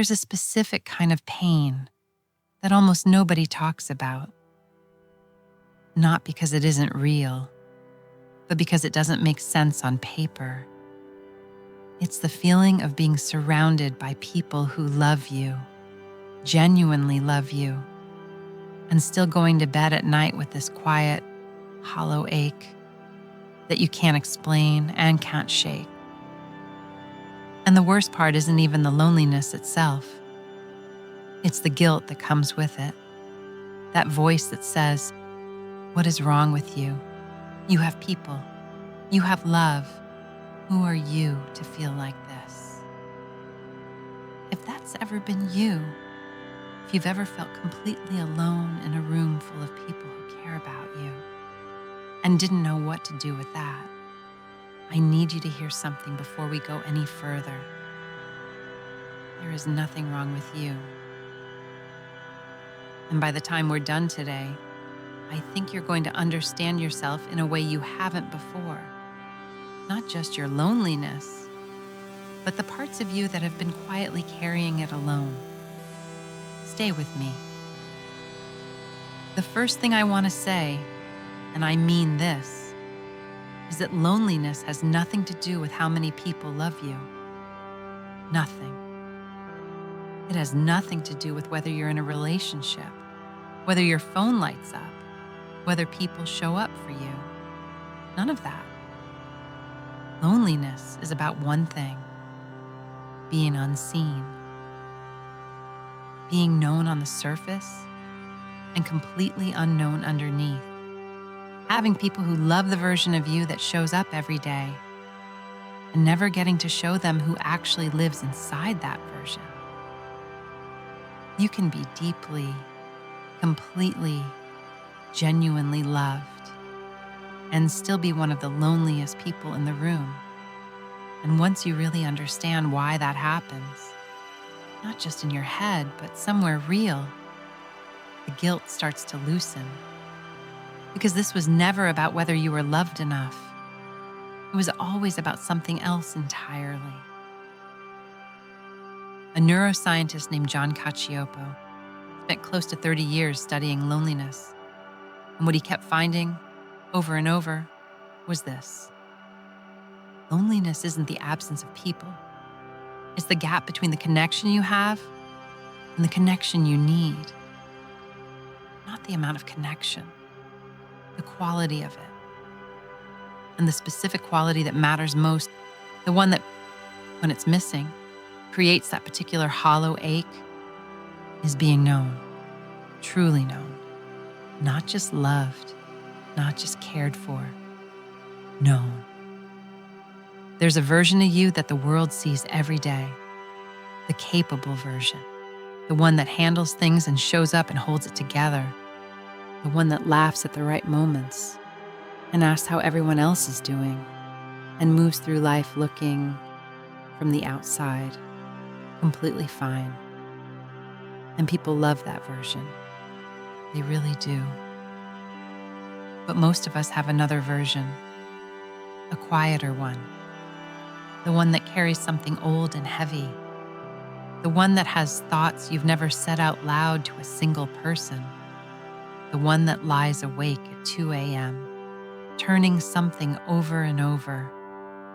There's a specific kind of pain that almost nobody talks about. Not because it isn't real, but because it doesn't make sense on paper. It's the feeling of being surrounded by people who love you, genuinely love you, and still going to bed at night with this quiet, hollow ache that you can't explain and can't shake. And the worst part isn't even the loneliness itself. It's the guilt that comes with it. That voice that says, "What is wrong with you? You have people. You have love. Who are you to feel like this?" If that's ever been you, if you've ever felt completely alone in a room full of people who care about you and didn't know what to do with that, I need you to hear something before we go any further. There is nothing wrong with you. And by the time we're done today, I think you're going to understand yourself in a way you haven't before. Not just your loneliness, but the parts of you that have been quietly carrying it alone. Stay with me. The first thing I want to say, and I mean this, is that loneliness has nothing to do with how many people love you. Nothing. It has nothing to do with whether you're in a relationship, whether your phone lights up, whether people show up for you. None of that. Loneliness is about one thing: being unseen, being known on the surface and completely unknown underneath. Having people who love the version of you that shows up every day and never getting to show them who actually lives inside that version. You can be deeply, completely, genuinely loved and still be one of the loneliest people in the room. And once you really understand why that happens, not just in your head, but somewhere real, the guilt starts to loosen. Because this was never about whether you were loved enough. It was always about something else entirely. A neuroscientist named John Cacioppo spent close to 30 years studying loneliness. And what he kept finding over and over was this: loneliness isn't the absence of people. It's the gap between the connection you have and the connection you need. Not the amount of connection, the quality of it. And the specific quality that matters most, the one that, when it's missing, creates that particular hollow ache, is being known, truly known. Not just loved, not just cared for, known. There's a version of you that the world sees every day, the capable version, the one that handles things and shows up and holds it together, the one that laughs at the right moments and asks how everyone else is doing and moves through life looking, from the outside, completely fine. And people love that version. They really do. But most of us have another version, a quieter one, the one that carries something old and heavy, the one that has thoughts you've never said out loud to a single person, the one that lies awake at 2 a.m., turning something over and over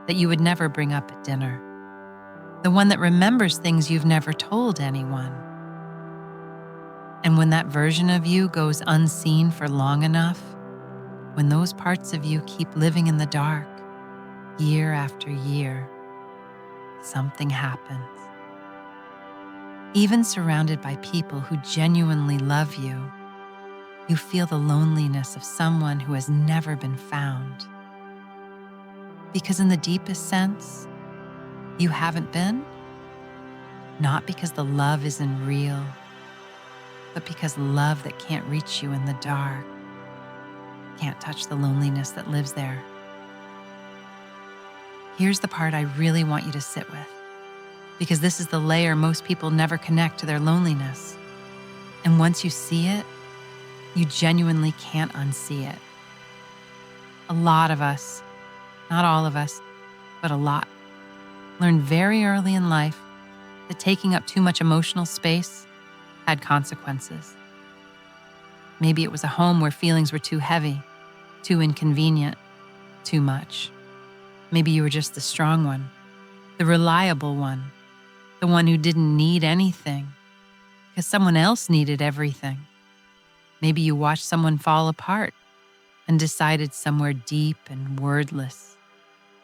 that you would never bring up at dinner, the one that remembers things you've never told anyone. And when that version of you goes unseen for long enough, when those parts of you keep living in the dark, year after year, something happens. Even surrounded by people who genuinely love you, you feel the loneliness of someone who has never been found. Because in the deepest sense, you haven't been, not because the love isn't real, but because love that can't reach you in the dark can't touch the loneliness that lives there. Here's the part I really want you to sit with, because this is the layer most people never connect to their loneliness. And once you see it, you genuinely can't unsee it. A lot of us, not all of us, but a lot, learn very early in life that taking up too much emotional space had consequences. Maybe it was a home where feelings were too heavy, too inconvenient, too much. Maybe you were just the strong one, the reliable one, the one who didn't need anything because someone else needed everything. Maybe you watched someone fall apart and decided somewhere deep and wordless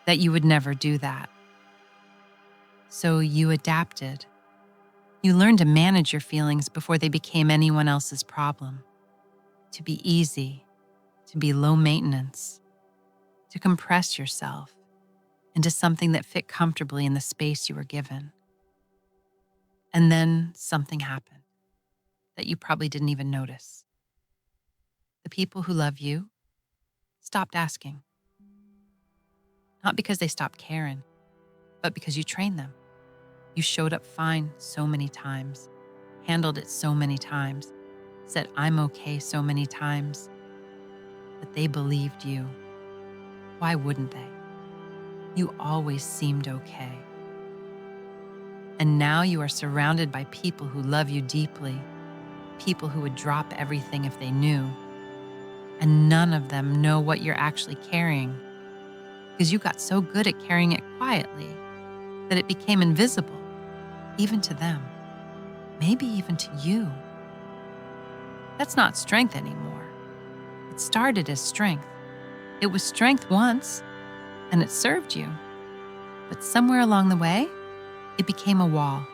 that you would never do that. So you adapted. You learned to manage your feelings before they became anyone else's problem. To be easy, to be low maintenance, to compress yourself into something that fit comfortably in the space you were given. And then something happened that you probably didn't even notice. The people who love you stopped asking. Not because they stopped caring, but because you trained them. You showed up fine so many times, handled it so many times, said, "I'm okay" so many times, that they believed you. Why wouldn't they? You always seemed okay. And now you are surrounded by people who love you deeply, people who would drop everything if they knew. And none of them know what you're actually carrying, because you got so good at carrying it quietly that it became invisible, even to them, maybe even to you. That's not strength anymore. It started as strength. It was strength once, and it served you. But somewhere along the way, it became a wall.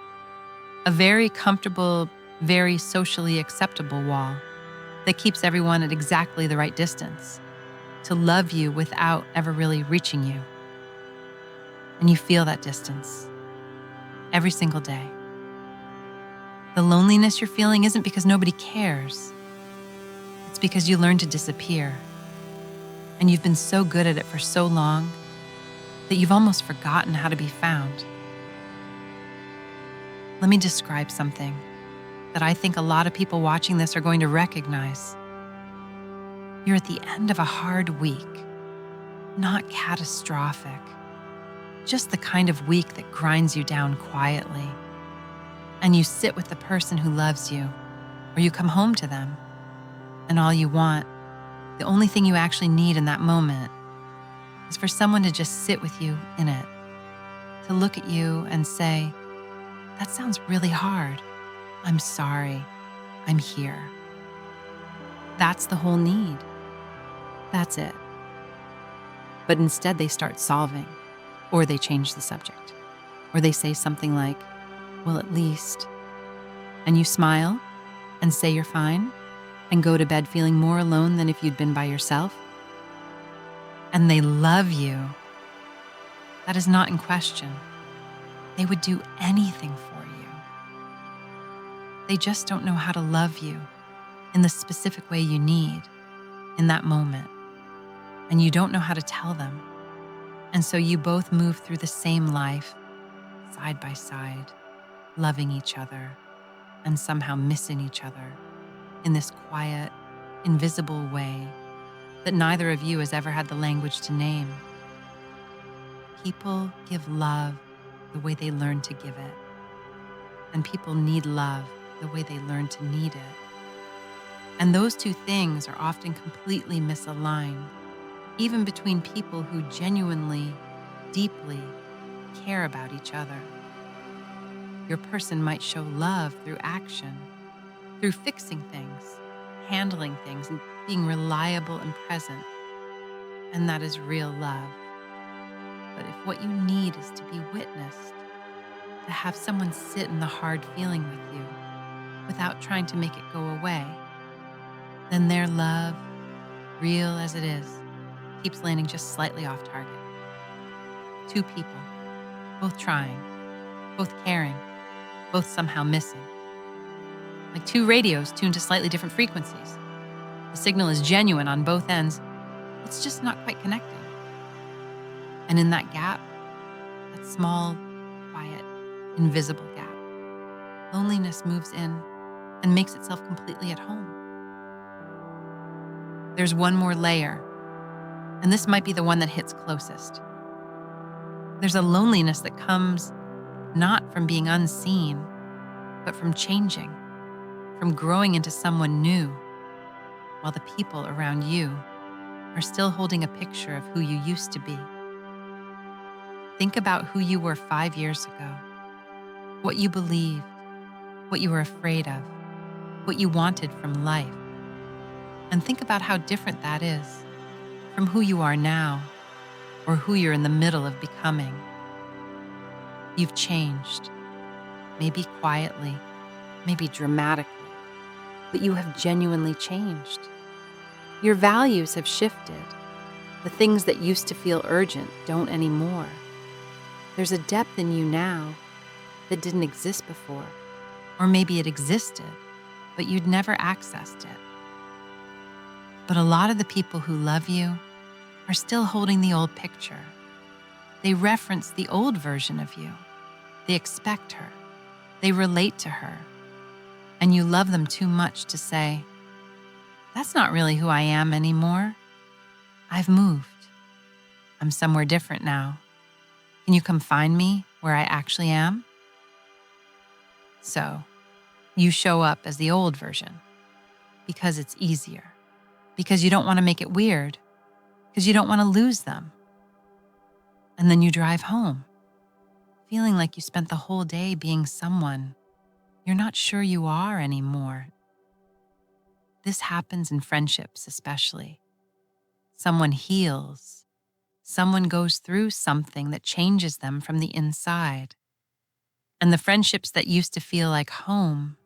A very comfortable, very socially acceptable wall that keeps everyone at exactly the right distance to love you without ever really reaching you. And you feel that distance every single day. The loneliness you're feeling isn't because nobody cares. It's because you learned to disappear. And you've been so good at it for so long that you've almost forgotten how to be found. Let me describe something that I think a lot of people watching this are going to recognize. You're at the end of a hard week, not catastrophic, just the kind of week that grinds you down quietly. And you sit with the person who loves you, or you come home to them, and all you want, the only thing you actually need in that moment, is for someone to just sit with you in it, to look at you and say, "That sounds really hard. I'm sorry. I'm here." That's the whole need. That's it. But instead they start solving, or they change the subject, or they say something like, "Well, at least," and you smile and say you're fine and go to bed feeling more alone than if you'd been by yourself. And they love you. That is not in question. They would do anything for you. They just don't know how to love you in the specific way you need in that moment. And you don't know how to tell them. And so you both move through the same life, side by side, loving each other and somehow missing each other in this quiet, invisible way that neither of you has ever had the language to name. People give love the way they learn to give it. And people need love the way they learn to need it. And those two things are often completely misaligned, even between people who genuinely, deeply care about each other. Your person might show love through action, through fixing things, handling things, and being reliable and present. And that is real love. But if what you need is to be witnessed, to have someone sit in the hard feeling with you without trying to make it go away, then their love, real as it is, keeps landing just slightly off target. Two people, both trying, both caring, both somehow missing. Like two radios tuned to slightly different frequencies. The signal is genuine on both ends. It's just not quite connecting. And in that gap, that small, quiet, invisible gap, loneliness moves in and makes itself completely at home. There's one more layer, and this might be the one that hits closest. There's a loneliness that comes not from being unseen, but from changing, from growing into someone new, while the people around you are still holding a picture of who you used to be. Think about who you were 5 years ago, what you believed, what you were afraid of, what you wanted from life. And think about how different that is from who you are now or who you're in the middle of becoming. You've changed, maybe quietly, maybe dramatically, but you have genuinely changed. Your values have shifted. The things that used to feel urgent don't anymore. There's a depth in you now that didn't exist before. Or maybe it existed, but you'd never accessed it. But a lot of the people who love you are still holding the old picture. They reference the old version of you. They expect her. They relate to her. And you love them too much to say, "That's not really who I am anymore. I've moved. I'm somewhere different now. Can you come find me where I actually am?" So, you show up as the old version because it's easier, because you don't want to make it weird, because you don't want to lose them. And then you drive home, feeling like you spent the whole day being someone you're not sure you are anymore. This happens in friendships especially. Someone heals. Someone goes through something that changes them from the inside. And the friendships that used to feel like home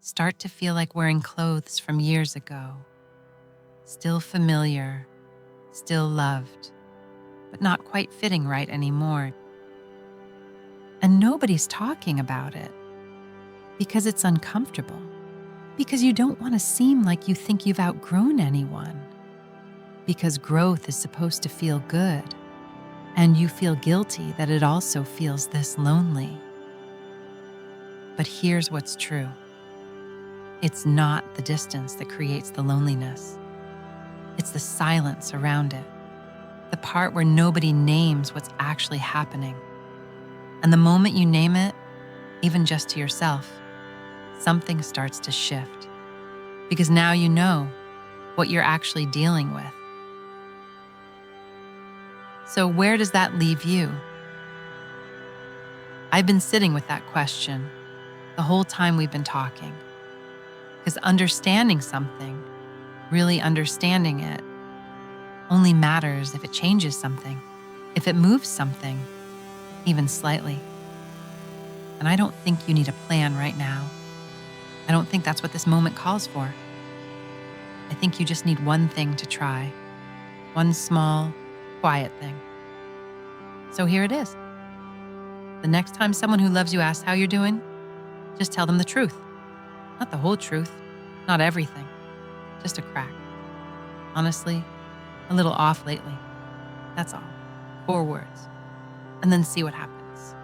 start to feel like wearing clothes from years ago. Still familiar, still loved, but not quite fitting right anymore. And nobody's talking about it because it's uncomfortable, because you don't want to seem like you think you've outgrown anyone, because growth is supposed to feel good, and you feel guilty that it also feels this lonely. But here's what's true. It's not the distance that creates the loneliness. It's the silence around it, the part where nobody names what's actually happening. And the moment you name it, even just to yourself, something starts to shift. Because now you know what you're actually dealing with. So where does that leave you? I've been sitting with that question the whole time we've been talking. Because understanding something, really understanding it, only matters if it changes something, if it moves something, even slightly. And I don't think you need a plan right now. I don't think that's what this moment calls for. I think you just need one thing to try, one small, quiet thing. So here it is. The next time someone who loves you asks how you're doing, just tell them the truth. Not the whole truth, not everything, just a crack. Honestly, a little off lately. That's all. 4 words. And then see what happens.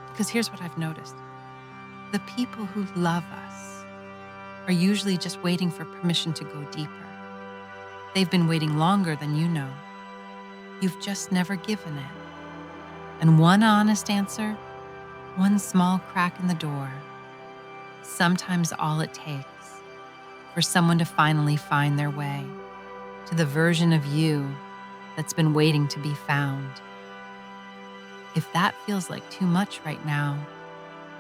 Because here's what I've noticed. The people who love us are usually just waiting for permission to go deeper. They've been waiting longer than you know. You've just never given it. And one honest answer, one small crack in the door, sometimes all it takes for someone to finally find their way to the version of you that's been waiting to be found. If that feels like too much right now,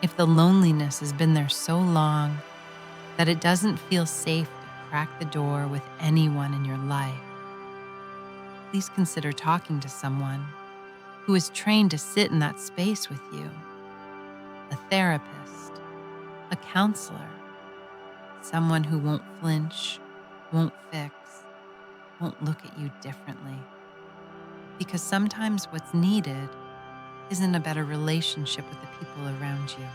if the loneliness has been there so long that it doesn't feel safe to crack the door with anyone in your life, please consider talking to someone who is trained to sit in that space with you. A therapist, a counselor, someone who won't flinch, won't fix, won't look at you differently. Because sometimes what's needed isn't a better relationship with the people around you.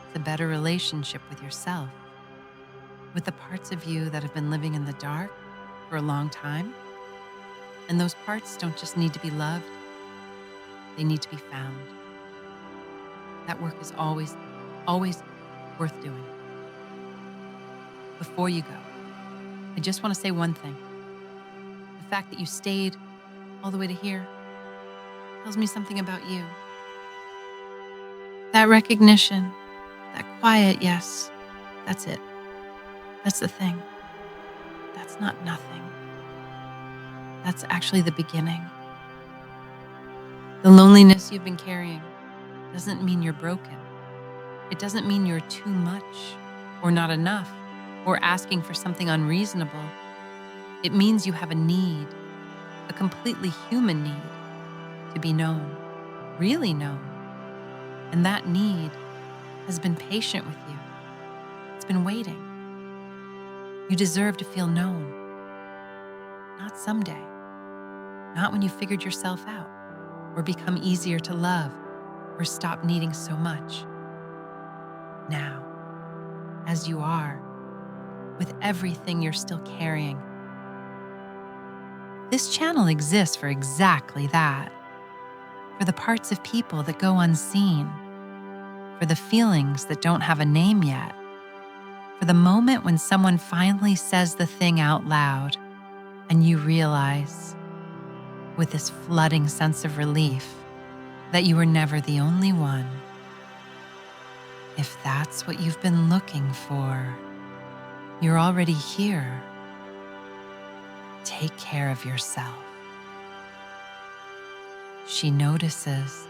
It's a better relationship with yourself, with the parts of you that have been living in the dark for a long time. And those parts don't just need to be loved, they need to be found. That work is always worth doing. Before you go, I just want to say one thing. The fact that you stayed all the way to here tells me something about you. That recognition, that quiet yes, that's it. That's the thing. That's not nothing. That's actually the beginning. The loneliness you've been carrying doesn't mean you're broken. It doesn't mean you're too much or not enough or asking for something unreasonable. It means you have a need, a completely human need to be known, really known. And that need has been patient with you. It's been waiting. You deserve to feel known. Not someday. Not when you figured yourself out or become easier to love or stop needing so much. Now, as you are, with everything you're still carrying. This channel exists for exactly that. For the parts of people that go unseen. For the feelings that don't have a name yet. For the moment when someone finally says the thing out loud and you realize, with this flooding sense of relief, that you were never the only one. If that's what you've been looking for, you're already here. Take care of yourself. She notices